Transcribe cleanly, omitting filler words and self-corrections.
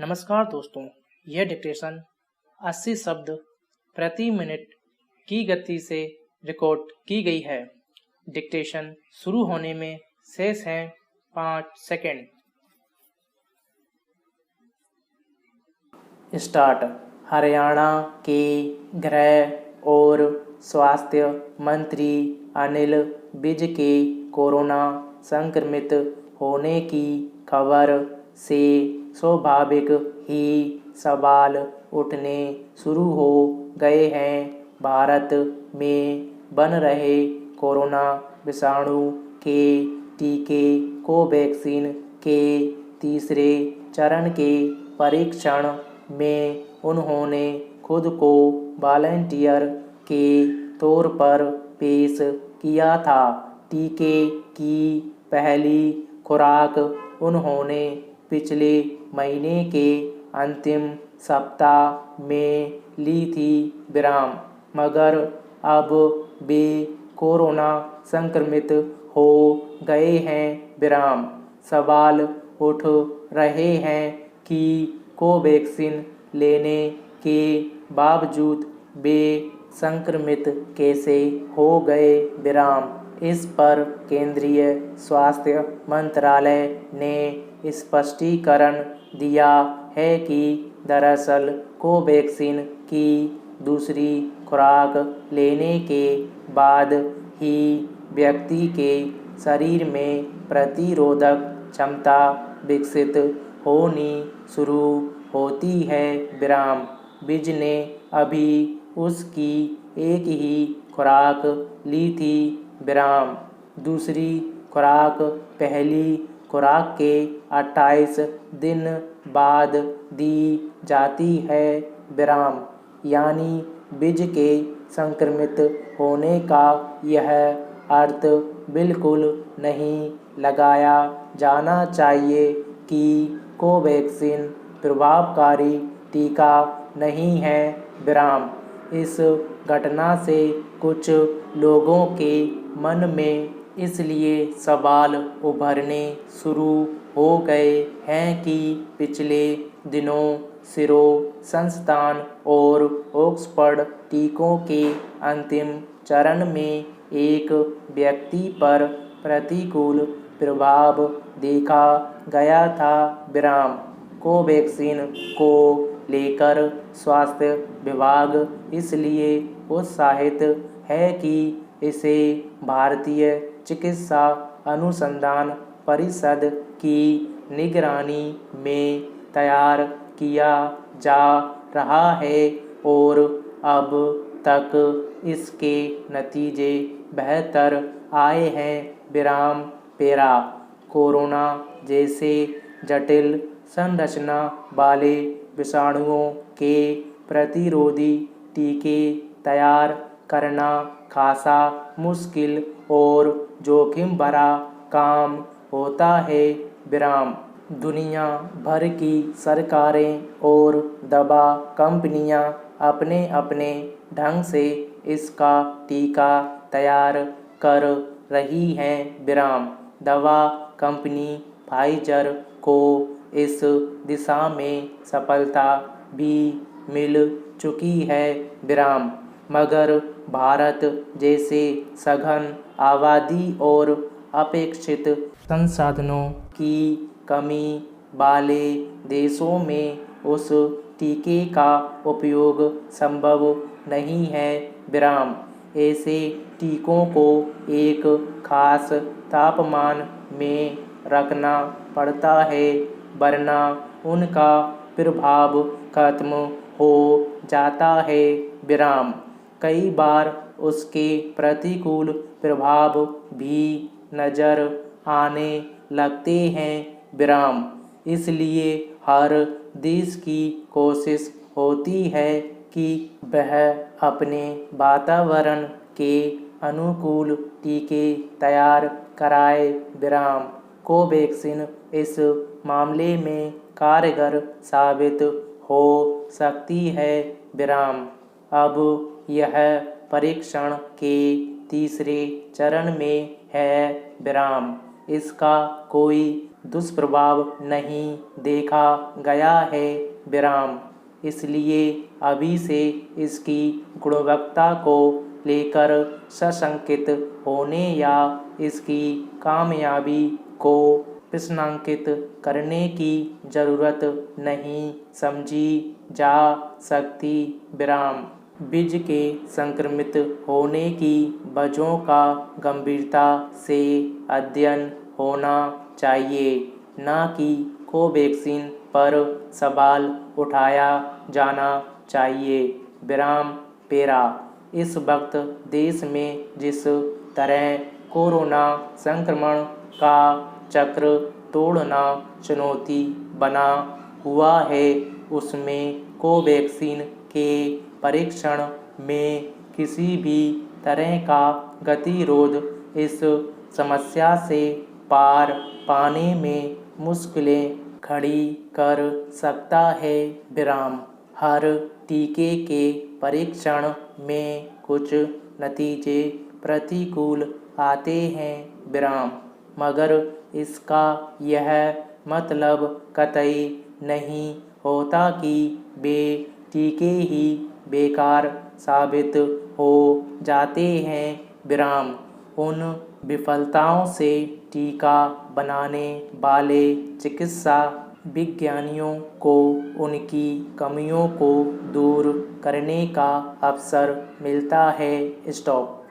नमस्कार दोस्तों, यह डिक्टेशन 80 शब्द प्रति मिनट की गति से रिकॉर्ड की गई है। डिक्टेशन शुरू होने में शेष हैं 5 सेकंड। स्टार्ट। हरियाणा के गृह और स्वास्थ्य मंत्री अनिल विज के कोरोना संक्रमित होने की खबर से स्वाभाविक ही सवाल उठने शुरू हो गए हैं। भारत में बन रहे कोरोना विषाणु के टीके कोवैक्सीन के तीसरे चरण के परीक्षण में उन्होंने खुद को वॉलंटियर के तौर पर पेश किया था। टीके की पहली खुराक उन्होंने पिछले महीने के अंतिम सप्ताह में ली थी। मगर अब वे कोरोना संक्रमित हो गए हैं। सवाल उठ रहे हैं कि कोवैक्सीन लेने के बावजूद वे संक्रमित कैसे हो गए। इस पर केंद्रीय स्वास्थ्य मंत्रालय ने स्पष्टीकरण दिया है कि दरअसल कोवैक्सीन की दूसरी खुराक लेने के बाद ही व्यक्ति के शरीर में प्रतिरोधक क्षमता विकसित होनी शुरू होती है। विज ने अभी उसकी एक ही खुराक ली थी। दूसरी खुराक पहली खुराक के 28 दिन बाद दी जाती है। यानी विज के संक्रमित होने का यह अर्थ बिल्कुल नहीं लगाया जाना चाहिए कि कोवैक्सीन प्रभावकारी टीका नहीं है। इस घटना से कुछ लोगों के मन में इसलिए सवाल उभरने शुरू हो गए हैं कि पिछले दिनों सीरो संस्थान और ऑक्सफोर्ड टीकों के अंतिम चरण में एक व्यक्ति पर प्रतिकूल प्रभाव देखा गया था। कोवैक्सीन को लेकर स्वास्थ्य विभाग इसलिए उत्साहित है कि इसे भारतीय चिकित्सा अनुसंधान परिषद की निगरानी में तैयार किया जा रहा है और अब तक इसके नतीजे बेहतर आए हैं। कोरोना जैसे जटिल संरचना वाले विषाणुओं के प्रतिरोधी टीके तैयार करना खासा मुश्किल और जोखिम भरा काम होता है। दुनिया भर की सरकारें और दवा कंपनियां अपने अपने ढंग से इसका टीका तैयार कर रही हैं। दवा कंपनी फाइजर को इस दिशा में सफलता भी मिल चुकी है। मगर भारत जैसे सघन आबादी और अपेक्षित संसाधनों की कमी वाले देशों में उस टीके का उपयोग संभव नहीं है। ऐसे टीकों को एक खास तापमान में रखना पड़ता है, वरना उनका प्रभाव खत्म हो जाता है। कई बार उसके प्रतिकूल प्रभाव भी नज़र आने लगते हैं। इसलिए हर देश की कोशिश होती है कि वह अपने वातावरण के अनुकूल टीके तैयार कराए। कोवैक्सीन इस मामले में कारगर साबित हो सकती है। अब यह परीक्षण के तीसरे चरण में है। इसका कोई दुष्प्रभाव नहीं देखा गया है विराम। इसलिए अभी से इसकी गुणवत्ता को लेकर सशंकित होने या इसकी कामयाबी को प्रश्नांकित करने की जरूरत नहीं समझी जा सकती विराम। बीज के संक्रमित होने की वजहों का गंभीरता से अध्ययन होना चाहिए, न कि कोवैक्सीन पर सवाल उठाया जाना चाहिए विराम। पेरा। इस वक्त देश में जिस तरह कोरोना संक्रमण का चक्र तोड़ना चुनौती बना हुआ है, उसमें कोवैक्सीन के परीक्षण में किसी भी तरह का गतिरोध इस समस्या से पार पाने में मुश्किलें खड़ी कर सकता है विराम। हर टीके के परीक्षण में कुछ नतीजे प्रतिकूल आते हैं विराम, मगर इसका यह मतलब कतई नहीं होता कि वे टीके ही बेकार साबित हो जाते हैं विराम। उन विफलताओं से टीका बनाने वाले चिकित्सा विज्ञानियों को उनकी कमियों को दूर करने का अवसर मिलता है। स्टॉप।